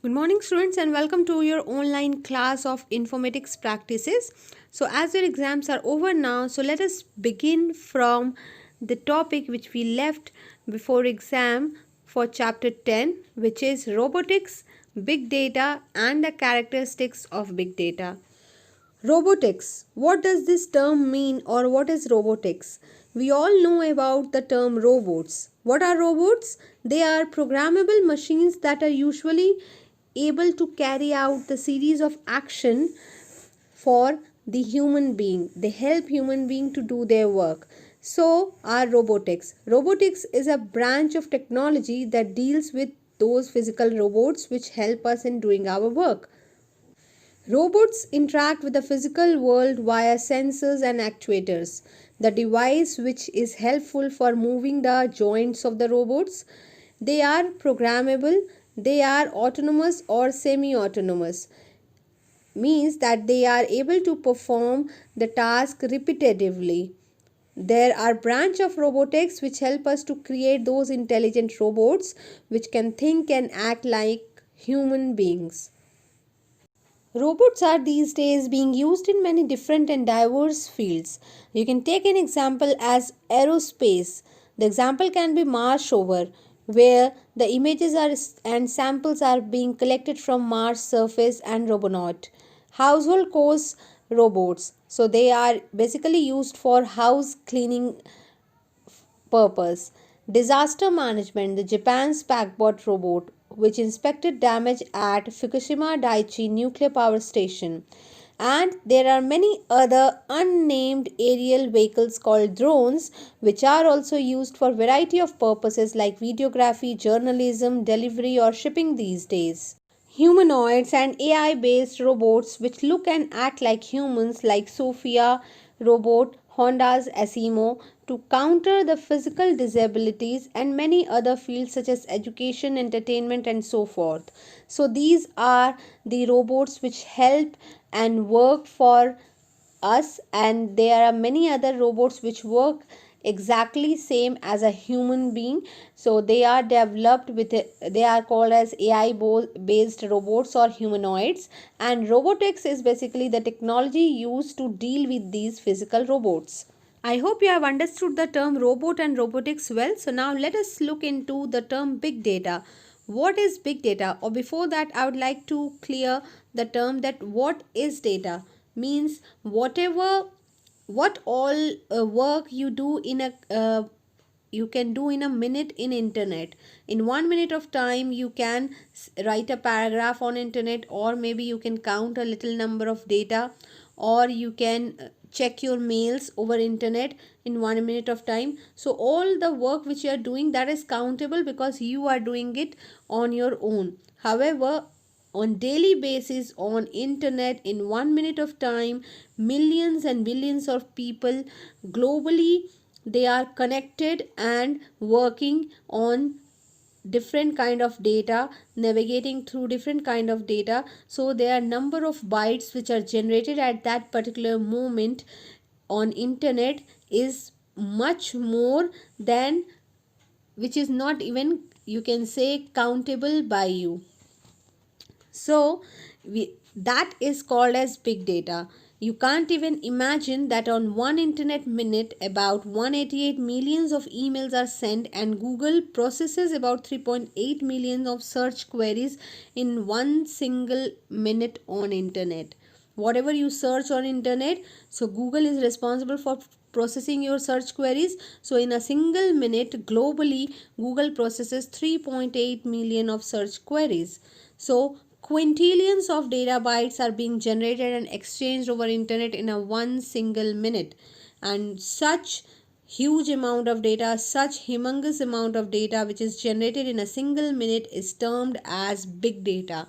Good morning, students, and welcome to your online class of informatics practices. So, as your exams are over now, so let us begin from the topic which we left before exam for chapter 10, which is robotics, big data, and the characteristics of big data. Robotics. What does this term mean, or what is robotics? We all know about the term robots. What are robots? They are programmable machines that are usually able to carry out the series of action for the human being. They help human being to do their work. So are robotics. Robotics is a branch of technology that deals with those physical robots which help us in doing our work. Robots interact with the physical world via sensors and actuators. The device which is helpful for moving the joints of the robots, they are programmable, they are autonomous or semi-autonomous, means that they are able to perform the task repetitively. There are branch of robotics which help us to create those intelligent robots which can think and act like human beings. Robots are these days being used in many different and diverse fields. You can take an example as aerospace. The example can be Mars rover, where the images are and samples are being collected from Mars surface and robonaut. Household course robots. So they are basically used for house cleaning purpose. Disaster management. The Japan's Packbot robot, which inspected damage at Fukushima Daiichi nuclear power station. And there are many other unnamed aerial vehicles called drones, which are also used for variety of purposes like videography, journalism, delivery, or shipping these days. Humanoids and AI based robots which look and act like humans, like Sophia robot, Honda's Asimo, to counter the physical disabilities, and many other fields such as education, entertainment, and so forth. So, these are the robots which help and work for us, and there are many other robots which work exactly same as a human being. So they are developed with they are called as AI based robots or humanoids, and robotics is basically the technology used to deal with these physical robots. I hope you have understood the term robot and robotics well. So now let us look into the term big data. What is big data? Or before that, I would like to clear the term that what is data means what all work you do in a you can do in a minute in internet. In 1 minute of time you can write a paragraph on internet, or maybe you can count a little number of data, or you can check your mails over internet in 1 minute of time. So all the work which you are doing, that is countable because you are doing it on your own. However, on daily basis on internet, in 1 minute of time, millions and billions of people globally, they are connected and working on different kind of data, navigating through different kind of data. So there are number of bytes which are generated at that particular moment on internet is much more than, which is not even, you can say, countable by you. So that is called as big data. You can't even imagine that on one internet minute about 188 millions of emails are sent, and Google processes about 3.8 million of search queries in one single minute on internet. Whatever you search on internet, so Google is responsible for processing your search queries. So in a single minute globally, Google processes 3.8 million of search queries. So quintillions of data bytes are being generated and exchanged over internet in a one single minute, and such huge amount of data, such humongous amount of data which is generated in a single minute is termed as big data,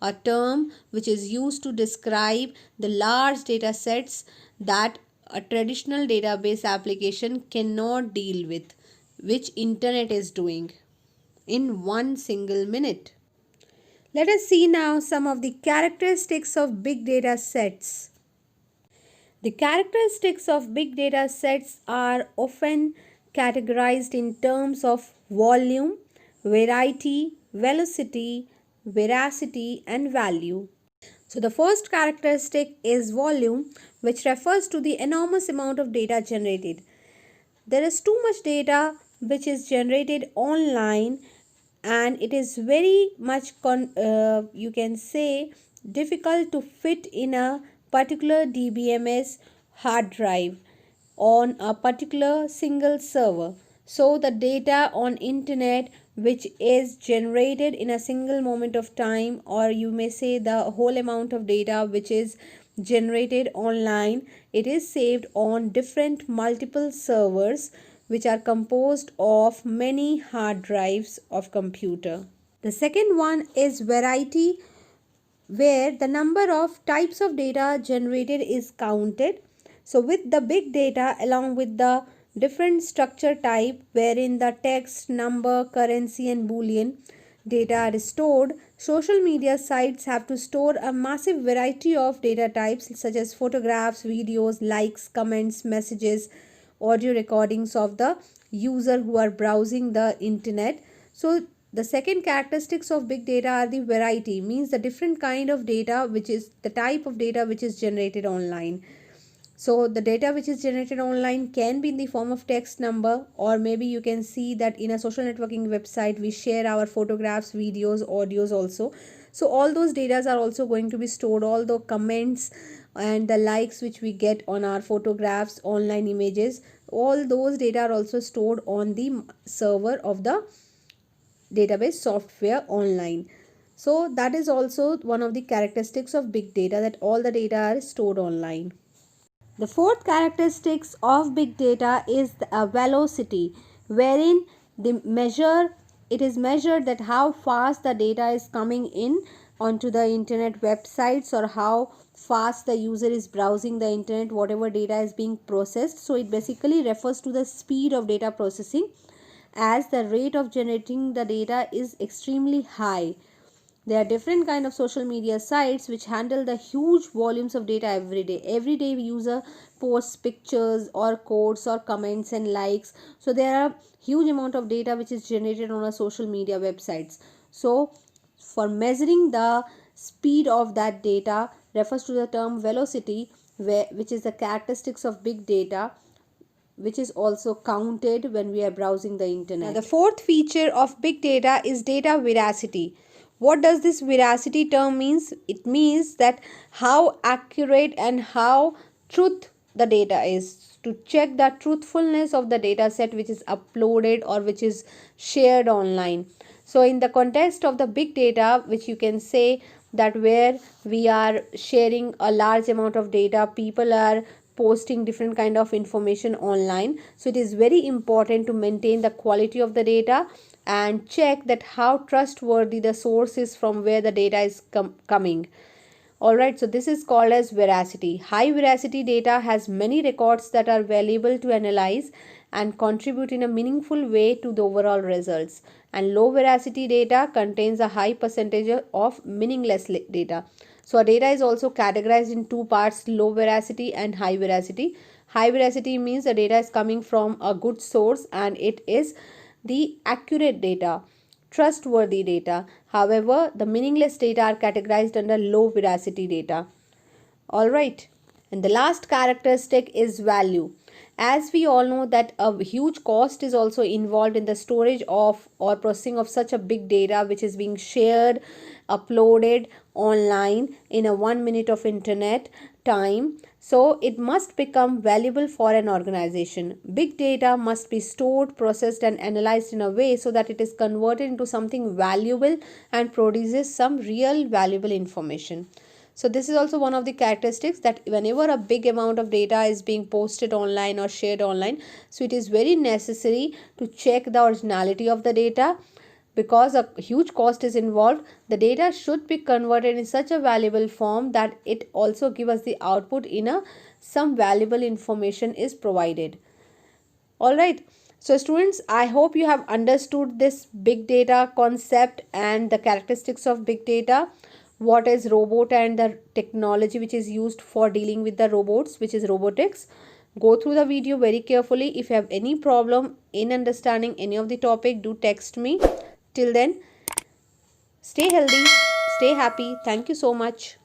a term which is used to describe the large data sets that a traditional database application cannot deal with, which internet is doing in one single minute. Let us see now some of the characteristics of big data sets. The characteristics of big data sets are often categorized in terms of volume, variety, velocity, veracity, and value. So the first characteristic is volume, which refers to the enormous amount of data generated. There is too much data which is generated online, and it is very much you can say difficult to fit in a particular DBMS hard drive on a particular single server. So the data on internet which is generated in a single moment of time, or you may say the whole amount of data which is generated online, it is saved on different multiple servers which are composed of many hard drives of computer. The second one is variety, where the number of types of data generated is counted. So with the big data along with the different structure type wherein the text, number, currency and boolean data are stored, social media sites have to store a massive variety of data types such as photographs, videos, likes, comments, messages, audio recordings of the user who are browsing the internet. So the second characteristics of big data are the variety, means the different kind of data, which is the type of data which is generated online. So the data which is generated online can be in the form of text, number, or maybe you can see that in a social networking website we share our photographs, videos, audios also. So all those data are also going to be stored, all the comments and the likes which we get on our photographs, online images, all those data are also stored on the server of the database software online. So that is also one of the characteristics of big data, that all the data are stored online. The fourth characteristics of big data is the velocity, wherein it is measured that how fast the data is coming in onto the internet websites, or how fast the user is browsing the internet, whatever data is being processed. So it basically refers to the speed of data processing, as the rate of generating the data is extremely high. There are different kind of social media sites which handle the huge volumes of data every day. Every day user posts pictures or quotes or comments and likes. So there are huge amount of data which is generated on a social media websites. So for measuring the speed of that data refers to the term velocity, which is the characteristics of big data, which is also counted when we are browsing the internet. Now, the fourth feature of big data is data veracity. What does this veracity term means? It means that how accurate and how truth the data is, to check the truthfulness of the data set which is uploaded or which is shared online. So in the context of the big data, which you can say that where we are sharing a large amount of data, people are posting different kind of information online, so it is very important to maintain the quality of the data and check that how trustworthy the source is from where the data is coming. Alright, so this is called as veracity. High veracity data has many records that are valuable to analyze and contribute in a meaningful way to the overall results, and low veracity data contains a high percentage of meaningless data. So a data is also categorized in two parts, low veracity and high veracity. High veracity means the data is coming from a good source and it is the accurate data, trustworthy data. However, the meaningless data are categorized under low veracity data. Alright, and the last characteristic is value. As we all know that a huge cost is also involved in the storage of or processing of such a big data which is being shared, uploaded online in a 1 minute of internet time. So it must become valuable for an organization. Big data must be stored, processed and analyzed in a way so that it is converted into something valuable and produces some real valuable information. So this is also one of the characteristics, that whenever a big amount of data is being posted online or shared online, so it is very necessary to check the originality of the data. Because a huge cost is involved, the data should be converted in such a valuable form that it also give us the output in a some valuable information is provided. Alright, so students, I hope you have understood this big data concept and the characteristics of big data, what is robot and the technology which is used for dealing with the robots, which is robotics. Go through the video very carefully. If you have any problem in understanding any of the topic, do text me. Till then, Stay healthy, stay happy. Thank you so much.